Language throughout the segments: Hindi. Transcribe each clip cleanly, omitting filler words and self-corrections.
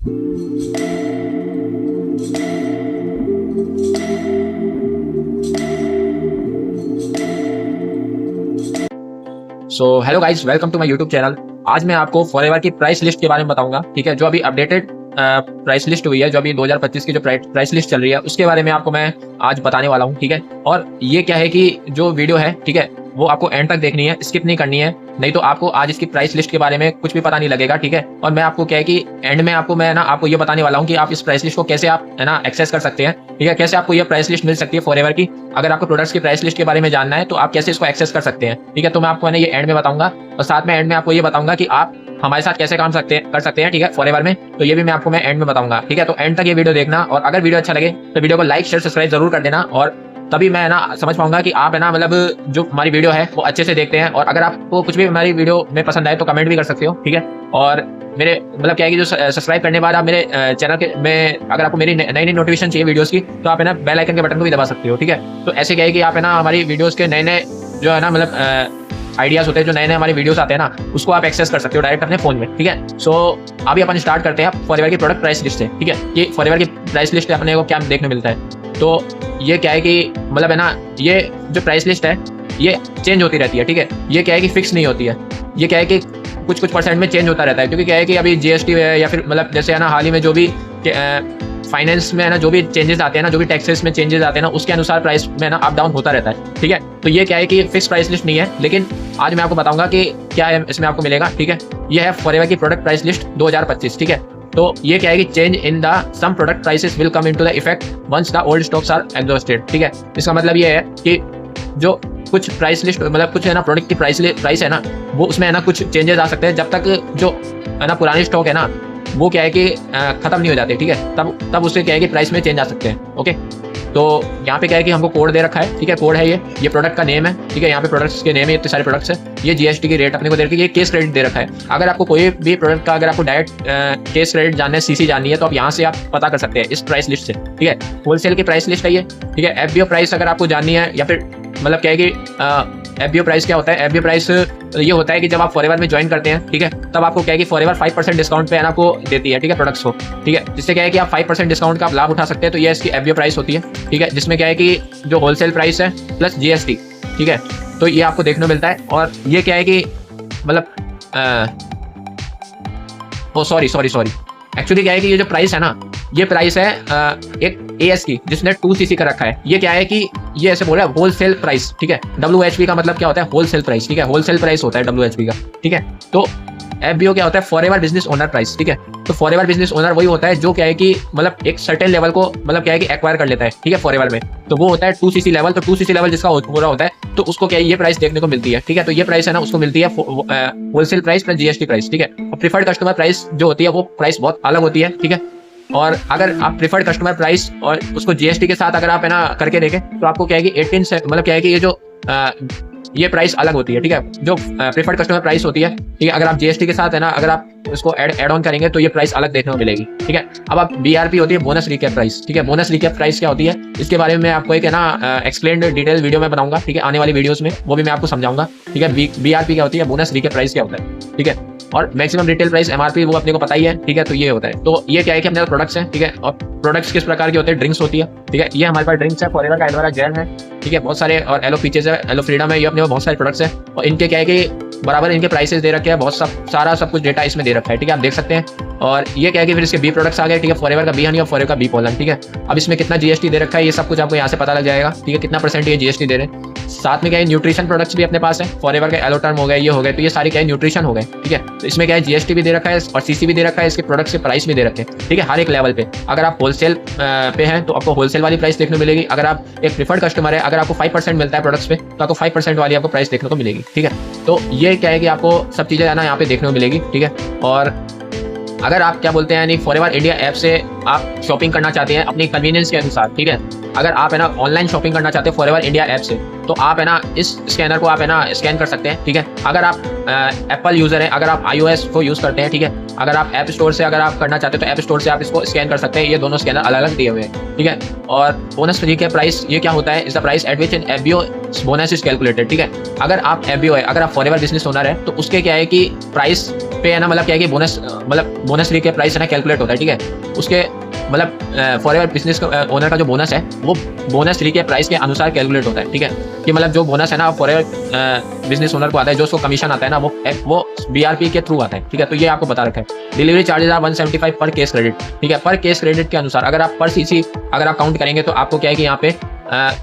So hello guys, welcome to my YouTube channel. आज मैं आपको फॉरएवर की प्राइस लिस्ट के बारे में बताऊंगा, ठीक है। जो अभी अपडेटेड प्राइस लिस्ट हुई है, जो अभी 2025 की जो प्राइस लिस्ट चल रही है, उसके बारे में आपको मैं आज बताने वाला हूं, ठीक है। और ये क्या है कि जो वीडियो है, ठीक है, वो आपको एंड तक देखनी है, स्किप नहीं करनी है, नहीं तो आपको आज इसकी प्राइस लिस्ट के बारे में कुछ भी पता नहीं लगेगा, ठीक है। और मैं आपको क्या है कि एंड में आपको ये बताने वाला हूँ कि आप इस प्राइस लिस्ट को कैसे आप है ना एक्सेस कर सकते हैं, ठीक है। कैसे आपको ये प्राइस लिस्ट मिल सकती है फॉरएवर की। अगर आपको प्रोडक्ट्स की प्राइस लिस्ट के बारे में जानना है तो आप कैसे इसको एक्सेस कर सकते हैं, ठीक है। तो मैं आपको ये एंड में बताऊंगा, और साथ में एंड में आपको ये बताऊंगा कि आप हमारे साथ कैसे काम कर सकते हैं, ठीक है, फॉरएवर में। तो ये भी मैं आपको एंड में बताऊंगा, ठीक है। तो एंड तक ये वीडियो देखना, और अगर वीडियो अच्छा लगे तो वीडियो को लाइक शेयर सब्सक्राइब जरूर कर देना, और तभी मैं समझ पाऊंगा कि आप मतलब जो हमारी वीडियो है वो अच्छे से देखते हैं। और अगर आपको कुछ भी हमारी वीडियो में पसंद आए तो कमेंट भी कर सकते हो, ठीक है। और मेरे क्या है कि जो सब्सक्राइब करने के बाद आप मेरे चैनल के में अगर आपको मेरी नई नई नोटिफिकेशन चाहिए वीडियोस की, तो आप बेल आइकन के बटन को भी दबा सकते हो, ठीक है। तो ऐसे क्या है कि आप हमारी वीडियोस के नए नए जो है आइडियाज होते हैं, जो नए नए हमारे वीडियोस आते हैं ना, उसको आप एक्सेस कर सकते हो डायरेक्ट अपने फोन में, ठीक है। सो अभी अपन स्टार्ट करते हैं फॉरएवर की प्रोडक्ट प्राइस लिस्ट से, ठीक है। ये फॉरएवर की प्राइस लिस्ट अपने को क्या देखने मिलता है। तो ये क्या है कि ये जो प्राइस लिस्ट है ये चेंज होती रहती है, ठीक है। ये क्या है कि फिक्स नहीं होती है, ये क्या है कि कुछ परसेंट में चेंज होता रहता है, क्योंकि क्या है कि अभी जीएसटी है या फिर जैसे हाल ही में जो भी फाइनेंस में जो भी चेंजेस आते हैं ना, जो भी टैक्सेस में चेंजेस आते हैं ना, उसके अनुसार प्राइस में अप डाउन होता रहता है, ठीक है। तो ये क्या है कि फिक्स प्राइस लिस्ट नहीं है, लेकिन आज मैं आपको बताऊंगा कि क्या है इसमें आपको मिलेगा, ठीक है। ये है फॉरएवर की प्रोडक्ट प्राइस लिस्ट 2025, ठीक है। तो ये क्या है कि change in the some product prices will come into the effect once the old stocks are exhausted, ठीक है। इसका मतलब ये है कि जो कुछ प्राइस लिस्ट कुछ प्रोडक्ट की प्राइस है ना, वो उसमें कुछ चेंजेस आ सकते हैं जब तक जो पुराने स्टॉक है ना, वो क्या है कि खत्म नहीं हो जाते, ठीक है। तब उससे क्या है कि प्राइस में चेंज आ सकते हैं, ओके। तो यहाँ पे क्या है कि हमको कोड दे रखा है, ठीक है। कोड है ये प्रोडक्ट का नेम है, ठीक है। यहाँ पे प्रोडक्ट्स के नेम है, इतने सारे प्रोडक्ट्स है। ये जीएसटी की रेट अपने को दे रखी है, ये केस क्रेडिट दे रखा है। अगर आपको कोई भी प्रोडक्ट का अगर आपको डायरेक्ट केस क्रेडिट जानना है, सीसी जाननी है, तो आप यहाँ से आप पता कर सकते हैं इस प्राइस लिस्ट से, ठीक है। होलसेल की प्राइस लिस्ट है ये, ठीक है। एफबीओ प्राइस अगर आपको जाननी है, या फिर क्या है कि एफबीओ प्राइस क्या होता है। एफबीओ प्राइस ये होता है कि जब आप फॉरएवर में ज्वाइन करते हैं, ठीक है, तब आपको क्या है कि फॉरएवर 5% डिस्काउंट पे आपको देती है, ठीक है, प्रोडक्ट्स को, ठीक है। जिससे क्या है कि आप 5% डिस्काउंट का आप लाभ उठा सकते हैं। तो ये इसकी एफबीओ प्राइस होती है, ठीक है, जिसमें क्या है कि जो होलसेल प्राइस है प्लस जीएसटी, ठीक है। तो ये आपको देखने मिलता है। और ये क्या है कि सॉरी एक्चुअली क्या है कि ये जो प्राइस है ना, ये प्राइस है एक एएस की, जिसने 2cc का रखा है। ये क्या है कि ये ऐसे बोल रहा है होलसेल प्राइस, ठीक है। WHP का मतलब क्या होता है, होलसेल प्राइस, ठीक है। होलसेल प्राइस होता है WHP का, ठीक है। तो एफबीओ क्या होता है, फॉरएवर बिजनेस ओनर प्राइस, ठीक है। तो फॉरएवर बिजनेस ओनर वही होता है जो क्या है कि एक सर्टेन लेवल को क्या है कि एक्वायर कर लेता है, ठीक है, फॉरएवर में। तो वो होता है 2cc लेवल। तो 2cc लेवल जिसका पूरा होता है, तो उसको क्या है ये प्राइस देखने को मिलती है, ठीक है। तो ये प्राइस है ना, उसको मिलती है wholesale price plus GST price, ठीक है। और प्रीफर्ड कस्टमर प्राइस जो होती है, वो प्राइस बहुत अलग होती है, ठीक है। और अगर आप प्रीफर्ड कस्टमर प्राइस और उसको जीएसटी के साथ अगर आप करके देखें, तो आपको क्या है कि 18 से क्या है कि ये जो ये प्राइस अलग होती है, ठीक है। जो प्रीफर्ड कस्टमर प्राइस होती है, ठीक है, अगर आप जीएसटी के साथ अगर आप उसको ऐड ऑन करेंगे तो ये प्राइस अलग देखने को मिलेगी, ठीक है। अब आप बीआरपी होती है बोनस रिकैप प्राइस, ठीक है। बोनस रिकैप प्राइस क्या होती है, इसके बारे में मैं आपको एक एक्सप्लेन्ड डिटेल वीडियो में बनाऊंगा, ठीक है। आने वाली वीडियोस में वो भी मैं आपको समझाऊंगा, ठीक है। बीआरपी क्या होती है, बोनस रिकैप प्राइस क्या होता है, ठीक है। और मैक्सिमम रिटेल प्राइस एमआरपी वो अपने को पता ही है, ठीक है। तो ये होता है। तो ये क्या है कि अपने प्रोडक्ट्स हैं, ठीक है। और प्रोडक्ट्स किस प्रकार के होते हैं, ड्रिंक्स होती है, ठीक है। ये हमारे पास ड्रिंक्स है, फॉरएवर का एलोवेरा जेल है, ठीक है, बहुत सारे। और एलो पीचेज है, एलो फ्रीडम है, ये अपने बहुत सारे प्रोडक्ट्स हैं। और इनके क्या है कि बराबर इनके प्राइसेस दे रखे हैं, बहुत सारा सब कुछ डेटा इसमें दे रखा है, ठीक है, आप देख सकते हैं। और ये क्या है कि फिर इसके बी प्रोडक्ट्स आ गए, ठीक है। फॉरएवर का बी हनी और फॉरएवर का बी पोलन, ठीक है। अब इसमें कितना जीएसटी दे रखा है, ये सब कुछ आपको यहाँ से पता लग जाएगा, ठीक है, कितना % ये जीएसटी दे रहे हैं। साथ में क्या है, न्यूट्रिशन प्रोडक्ट्स भी अपने पास है। फॉरएवर के एलोटर्म हो गए, ये हो गए, तो ये सारी क्या है न्यूट्रिशन हो गए, ठीक है। तो इसमें क्या है, जीएसटी भी दे रखा है और सीसी भी दे रखा है, इसके प्रोडक्ट्स के प्राइस भी दे रखे हैं, ठीक है, हर एक लेवल पे। अगर आप होलसेल पे हैं तो आपको होलसेल वाली प्राइस देखने को मिलेगी। अगर आप एक प्रीफर्ड कस्टमर है, अगर आपको 5% मिलता है प्रोडक्ट्स पे, तो आपको 5% वाली आपको प्राइस देखने को मिलेगी, ठीक है। तो ये क्या है कि आपको सब चीज़ें यहाँ पे देखने को मिलेगी, ठीक है। और अगर आप क्या बोलते हैं यानी फॉरएवर इंडिया ऐप से आप शॉपिंग करना चाहते हैं अपनी कन्वीनियंस के अनुसार, ठीक है। अगर आप ऑनलाइन शॉपिंग करना चाहते हैं फॉरएवर इंडिया ऐप से, तो आप इस स्कैनर को आप स्कैन कर सकते हैं, ठीक है। अगर आप एप्पल यूज़र हैं, अगर आप iOS को यूज़ करते हैं, ठीक है, अगर आप ऐप स्टोर से अगर आप करना चाहते हैं तो ऐप स्टोर से आप इसको स्कैन कर सकते हैं। ये दोनों स्कैनर अलग अलग दिए हुए हैं, ठीक है। और बोनस फ्री के प्राइस ये क्या होता है, is the price at which N FBO bonus is calculated, ठीक है। अगर आप एफबीओ है, अगर आप फॉरएवर बिजनेस ओनर है, तो उसके क्या है कि प्राइस पे है ना, मतलब क्या है कि बोनस मतलब बोनस ट्री के प्राइस है ना कैलकुलेट होता है, ठीक है। उसके मतलब फॉरएवर बिजनेस ओनर का जो बोनस है वो बोनस ट्री के प्राइस के अनुसार कैलकुलेट होता है, ठीक है। कि मतलब जो बोनस है ना फॉरएवर बिजनेस ओनर को आता है, जो उसको कमीशन आता है ना वो BRP के थ्रू आता है, ठीक है। तो ये आपको बता रखा है। डिलीवरी चार्जेस आर 175 पर केस क्रेडिट, ठीक है। पर केस क्रेडिट के अनुसार अगर आप पर CC अगर आप काउंट करेंगे तो आपको क्या है कि यहाँ पे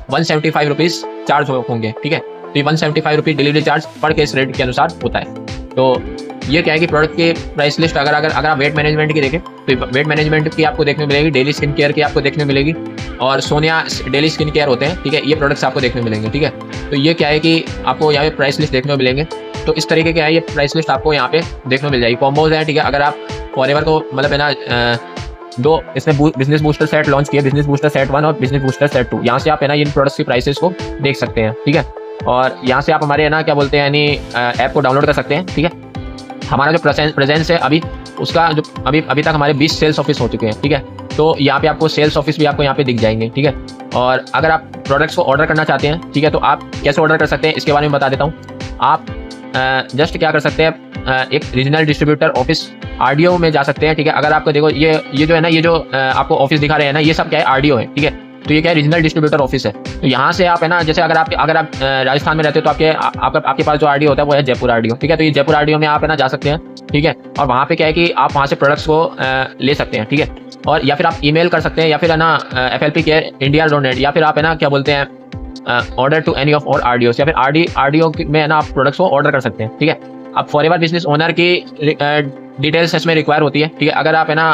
175 रुपीज़ चार्ज होंगे, ठीक है। तो ये 175 रुपीज़ डिलीवरी चार्ज पर केस क्रेडिट के अनुसार होता है। तो ये क्या है कि प्रोडक्ट की प्राइस लिस्ट अगर आप वेट मैनेजमेंट की देखें तो वेट मैनेजमेंट की आपको देखने मिलेगी, डेली स्किन केयर की आपको देखने मिलेगी, और सोनिया डेली स्किन केयर होते हैं, ठीक है। ये प्रोडक्ट्स आपको देखने मिलेंगे, ठीक है। तो ये क्या है कि आपको यहाँ पे प्राइस लिस्ट देखने को मिलेंगे। तो इस तरीके के है ये प्राइस लिस्ट आपको यहाँ पे देखने को मिल जाएगी। कॉम्बोज है, ठीक है। अगर आप फॉरएवर को मतलब है ना दो इसमें बिजनेस बूस्टर सेट लॉन्च किए, बिजनेस बूस्टर सेट 1 और बिजनेस बूस्टर सेट 2। यहाँ से आप है ना इन प्रोडक्ट्स की प्राइसेस को देख सकते हैं, ठीक है। और यहाँ से आप हमारे है ना क्या बोलते हैं यानी ऐप को डाउनलोड कर सकते हैं, ठीक है। हमारा जो प्रेजेंस है अभी उसका जो अभी तक हमारे 20 सेल्स ऑफिस हो चुके हैं, ठीक है। तो यहाँ पे आपको सेल्स ऑफिस भी आपको यहाँ पे दिख जाएंगे, ठीक है। और अगर आप प्रोडक्ट्स को ऑर्डर करना चाहते हैं, ठीक है, तो आप कैसे ऑर्डर कर सकते हैं इसके बारे में बता देता हूँ। आप जस्ट क्या कर सकते हैं, एक रीजनल डिस्ट्रीब्यूटर ऑफिस RDO में जा सकते हैं, ठीक है। अगर आपको देखो ये जो है ना ये जो आपको ऑफिस दिखा रहे हैं ना ये सब क्या है RDO है, ठीक है। तो ये क्या है रीजनल डिस्ट्रीब्यूटर ऑफिस है। तो यहाँ से आप है ना जैसे अगर आप राजस्थान में रहते हो तो आपके पास जो RDO होता है वो है जयपुर RDO, ठीक है। तो ये जयपुर RDO में आप है ना जा सकते हैं, ठीक है। और वहाँ पे क्या है कि आप वहाँ से प्रोडक्ट्स को ले सकते हैं, ठीक है। और या फिर आप ईमेल कर सकते हैं, या फिर है ना FLPCare.India.net, या फिर आप है ना क्या बोलते हैं ऑर्डर टू एनी ऑफ और RDOs, या फिर RDO में है ना आप प्रोडक्ट्स को ऑर्डर कर सकते हैं, ठीक है। अब फॉरएवर बिजनेस ओनर की डिटेल्स इसमें रिक्वायर होती है, ठीक है। अगर आप है ना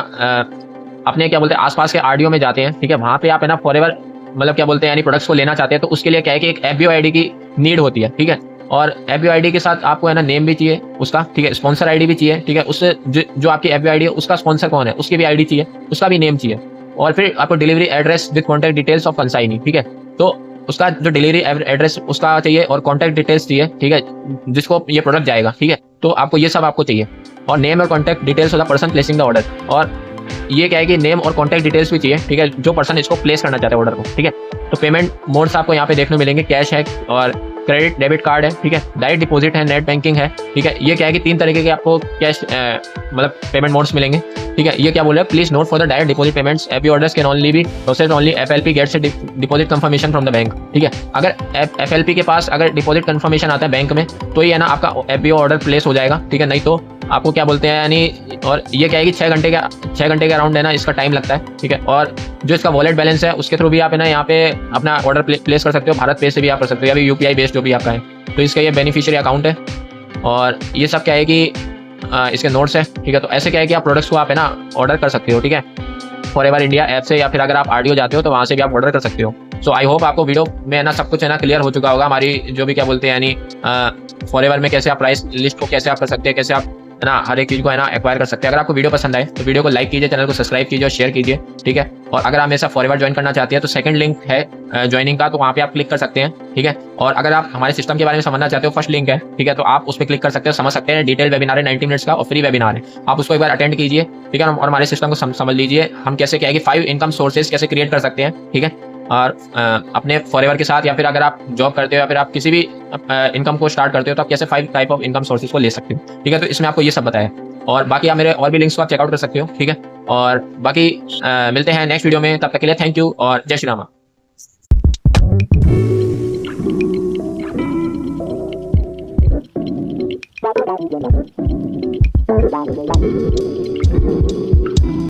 अपने क्या बोलते हैं आसपास के RDO में जाते हैं, ठीक है, वहाँ पे आप है ना फॉरएवर मतलब क्या बोलते हैं यानी प्रोडक्ट्स को लेना चाहते हैं, तो उसके लिए क्या है कि एक FBO ID की नीड होती है, ठीक है। और FBO ID के साथ आपको है ना नेम भी चाहिए उसका, ठीक है। स्पॉन्सर ID भी चाहिए, ठीक है। उससे जो आपकी FBO ID है उसका स्पॉन्सर कौन है उसकी भी ID चाहिए, उसका भी नेम चाहिए। और फिर आपको delivery address with contact details of consignee, ठीक है। तो उसका जो डिलीवरी एड्रेस उसका चाहिए और कॉन्टैक्ट डिटेल्स चाहिए, ठीक है, जिसको ये प्रोडक्ट जाएगा, ठीक है। तो आपको ये सब आपको चाहिए, और नेम और contact details of the person placing the order. और ये क्या है कि नेम और कॉन्टैक्ट डिटेल्स भी चाहिए, ठीक है, जो पर्सन इसको प्लेस करना चाहते हैं ऑर्डर को, ठीक है। तो पेमेंट मोड्स आपको यहाँ पे देखने मिलेंगे, कैश है और क्रेडिट डेबिट कार्ड है, ठीक है, डायरेक्ट डिपॉजिट है, नेट बैंकिंग है, ठीक है। ये क्या है कि 3 तरीके के आपको कैश मतलब पेमेंट मोड्स मिलेंगे, ठीक है। ये क्या बोल रहे हैं, please note for the direct deposit payments FB orders can only be processed only FLP gets deposit confirmation from the bank, ठीक है। अगर FLP के पास अगर डिपॉजिट कंफर्मेशन आता है बैंक में तो ये है ना आपका FBO ऑर्डर प्लेस हो जाएगा, ठीक है। नहीं तो आपको क्या बोलते हैं यानी, और ये क्या है कि 6 घंटे के अराउंड है ना इसका टाइम लगता है, ठीक है। और जो इसका वॉलेट बैलेंस है उसके थ्रू भी आप है ना यहाँ पे अपना ऑर्डर प्लेस कर सकते हो, भारत पे से भी आप कर सकते हो, या भी UPI बेस्ड जो भी आपका है। तो इसका ये बेनिफिशियरी अकाउंट है, और ये सब क्या है कि इसके नोट्स है, ठीक है। तो ऐसे क्या है कि आप प्रोडक्ट्स को आप है ना ऑर्डर कर सकते हो, ठीक है, फॉरएवर इंडिया ऐप से, या फिर अगर आप RDO जाते हो तो वहाँ से भी आप ऑर्डर कर सकते हो। सो आई होप आपको वीडियो में है ना सब कुछ है ना क्लियर हो चुका होगा, हमारी जो भी क्या बोलते हैं यानी फॉरएवर में कैसे आप प्राइस लिस्ट को कैसे आप कर सकते हैं, कैसे आप है ना हर एक चीज़ को है ना एक्वायर कर सकते हैं। अगर आपको वीडियो पसंद आए तो वीडियो को लाइक कीजिए, चैनल को सब्सक्राइब कीजिए और शेयर कीजिए, ठीक है। और अगर आप मेरे साथ फॉरएवर ज्वाइन करना चाहते हैं तो सेकंड लिंक है ज्वाइनिंग का, तो वहाँ पे आप क्लिक कर सकते हैं, ठीक है। और अगर आप हमारे सिस्टम के बारे में समझना चाहते हो, फर्स्ट लिंक है, ठीक है, तो आप उस पर क्लिक कर सकते हो, समझ सकते हैं। डिटेल वेबिनार है 90 मिनट्स का और फ्री वेबिनार है, आप उसको एक बार अटेंड कीजिए, ठीक है। और हमारे सिस्टम को समझ लीजिए, हम कैसे क्या है कि 5 इनकम सोर्सेज कैसे क्रिएट कर सकते हैं, ठीक है। और अपने फॉरएवर के साथ, या फिर अगर आप जॉब करते हो या फिर आप किसी भी इनकम को स्टार्ट करते हो तो आप कैसे 5 टाइप ऑफ इनकम सोर्सेज को ले सकते हो, ठीक है। तो इसमें आपको ये सब बताया, और बाकी आप मेरे और भी लिंक्स को आप चेकआउट कर सकते हो, ठीक है। और बाकी मिलते हैं नेक्स्ट वीडियो में, तब तक के लिए थैंक यू और जय श्री राम।